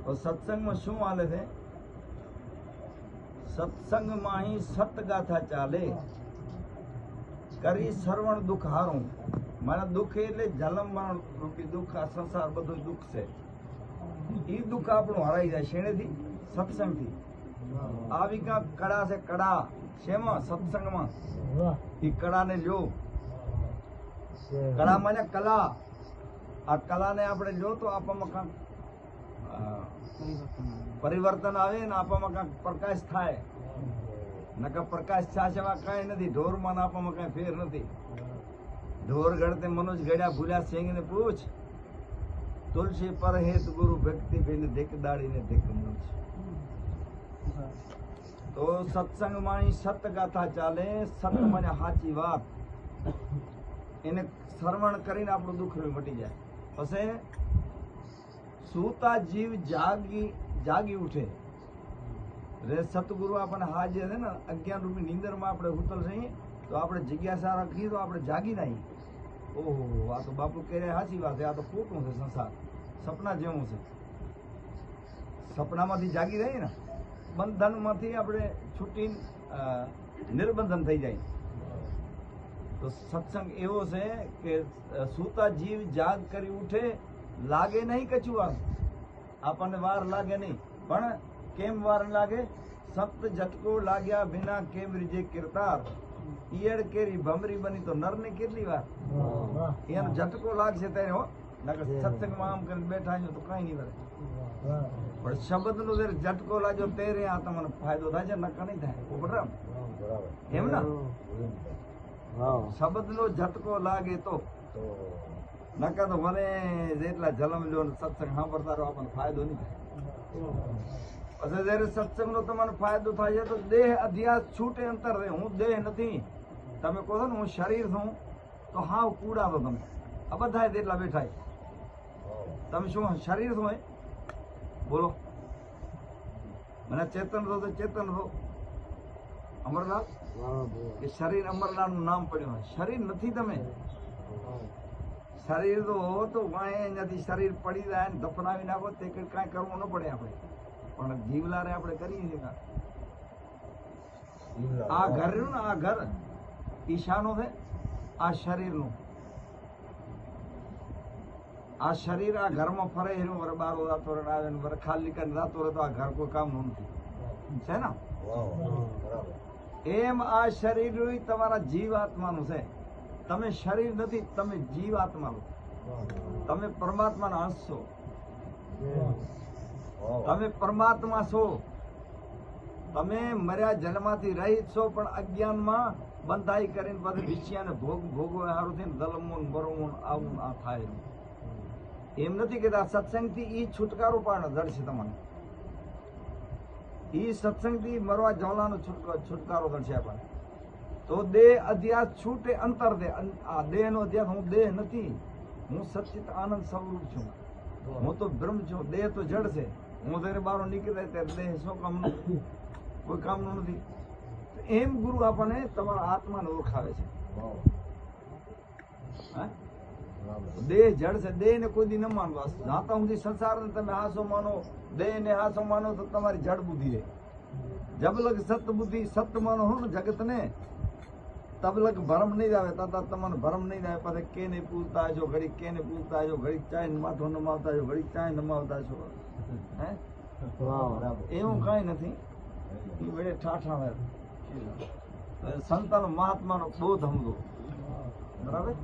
તો સત્સંગમાં શું હાલે છે? સત્સંગમાં અહીં સતગાથા ચાલે, કરી શ્રવણ દુઃખ હારું. મારા દુઃખ એટલે જન્મ મરણ રૂપી દુઃખ, આ સંસાર બધું દુઃખ છે. એ દુઃખ આપણું હરાઈ જાય શેનેથી? સત્સંગથી. આવી કાંક કળા છે, કળા શેમાં? સત્સંગમાં. એ કળાને લ્યો. કળા મને કલા. આ કલાને આપણે લ્યો તો આપવામાં કાંક પરિવર્તન આવે ને આપવામાં કાંક પ્રકાશ થાય. નકર પ્રકાશ છાશ એવા કાંઈ નથી. ઢોરમાં આપવામાં કાંઈ ફેર નથી. ઢોર ગળતે મનોજ ગળ્યા ભૂલ્યા સિંહ ને પૂછ, તુલસી પર હેત ગુરુ ભક્તિ બેને દેખ દાડીને દેખ મૂછ. તો સત્સંગમાં સતગાથા ચાલે, સત મને સાચી વાત. એને શ્રવણ કરીને આપણું દુઃખ મટી જાય. પછી સૂતા જીવ જાગી ઉઠે રે. સતગુરુ આપણને હાજર છે ને, અજ્ઞાન રૂપી નીંદરમાં આપણે ઉતર છીએ તો આપણે જિજ્ઞાસા રાખીએ તો આપણે જાગી નહીં. ઓહો, આ તો બાપુ કહે સાચી વાત છે, આ તો ખોટું છે. સંસાર સપના જેવું છે. સપનામાંથી જાગી રહીએ ને, બંધનમાંથી આપણે છૂટી નિર્બંધન થઈ જાય. તો સત્સંગ એવો છે કે સૂતા જીવ જાગ કરી ઉઠે, લાગે નહીં કચું આપણને વાર લાગે નહીં. પણ કેમ વાર લાગે? સપ્ત ઝટકો લાગ્યા વિના કેમ રીજે કિરતાર. ઈયળ કેરી ભમરી બની તો નર ને કેટલી વાર એનો ઝટકો લાગશે ત્યારે. હો નકર સત્સંગમાં આમ કરીને બેઠા છો તો કઈ નહીં કરે. પણ શબ્દ નો જયારે ઝટકો લાગ્યો ત્યારે આ તમને ફાયદો થાય છે, નકર નહીં થાય. બરાબર એમ ને? શબ્દ નો ઝટકો લાગે તો, નકર તો મને જેટલા જલમ લો સત્સંગ સાંભળતા રહો આપણને ફાયદો નહીં થાય. પછી જયારે સત્સંગ નો તમને ફાયદો થાય છે તો દેહ અધ્યાસ છૂટે અંતર રહે. હું દેહ નથી. તમે કહો છો ને હું શરીર છું તો હાવ કુડા તો તમે આ બધા એટલા બેઠા. તમે શું શરીર છો? બોલો. મને ચેતન છો તો ચેતન છો. અમરલાલ કે શરીર અમરલાલ નું નામ પડ્યું હોય. શરીર નથી તમે. શરીર તો અહીંયાથી શરીર પડી જાય ને દફનાવી નાખો તે કાંઈ કરવું ન પડે આપણે. પણ જીવલારે આપણે કરીએ છીએ. આ ઘર નું ને, આ ઘર ઈશાનો છે. આ શરીર નું, આ શરીર આ ઘરમાં ફરે એનું વર બારો રાતો આવે ને વર ખાલી કરીને રાતો રહે તો આ ઘર કોઈ કામનું નથી છે ને. એમ આ શરીર તમારા જીવાત્માનું છે. તમે શરીર નથી, તમે જીવાત્મા. તમે પરમાત્માના અંશ છો. તમે પરમાત્મા છો. તમે મર્યા જન્મથી રહિત છો, પણ અજ્ઞાનમાં બંધાઈ કરીને પછી વિષયાને ભોગવે સારું થઈને દલમું બરમું આવું આ થાય. એમ નથી કહેતા સત્સંગથી ઈ છુટકારો પણ જડશે તમને. ઈ સત્સંગથી મરવા જવલાનો છુટકારો જડશે આપણને. તો દેહ અધ્યાસ છૂટે અંતર દે. આ દેહ નો અધ્યાસ. હું દેહ નથી. હું સચિત આનંદ સ્વરૂપ છું. હું તો બ્રહ્મ છું. દેહ તો જડ છે. હું જયારે બારો નીકળી ત્યારે દેહ શું કામનું? કોઈ કામનું નથી. એમ ગુરુ આપણને તમારા આત્માને ઓળખાવે છે. દેહ જડ છે. દેહ ને કોઈ દી ન માનવા. જાતા સુધી સંસાર ને તમે હાસો માનો, દેહ ને હાસો માનો તો તમારી જડ બુદ્ધિ રહે. જબલક સત બુદ્ધિ સત માનો હો ને જગત ને, તબલક ભરમ નહીં આવે. તથા તમને ભરમ નહીં આવે. પછી કેને પૂછતા છો ઘડી, કેને પૂછતા છો ઘડી, ચાય માથો નમાવતા છો ઘડી, ચાય નમાવતા છો. હે એવું કઈ નથી. એ વડે ઠાઠા સંતાનો મહાત્માનો બોધ સમજો. બરાબર.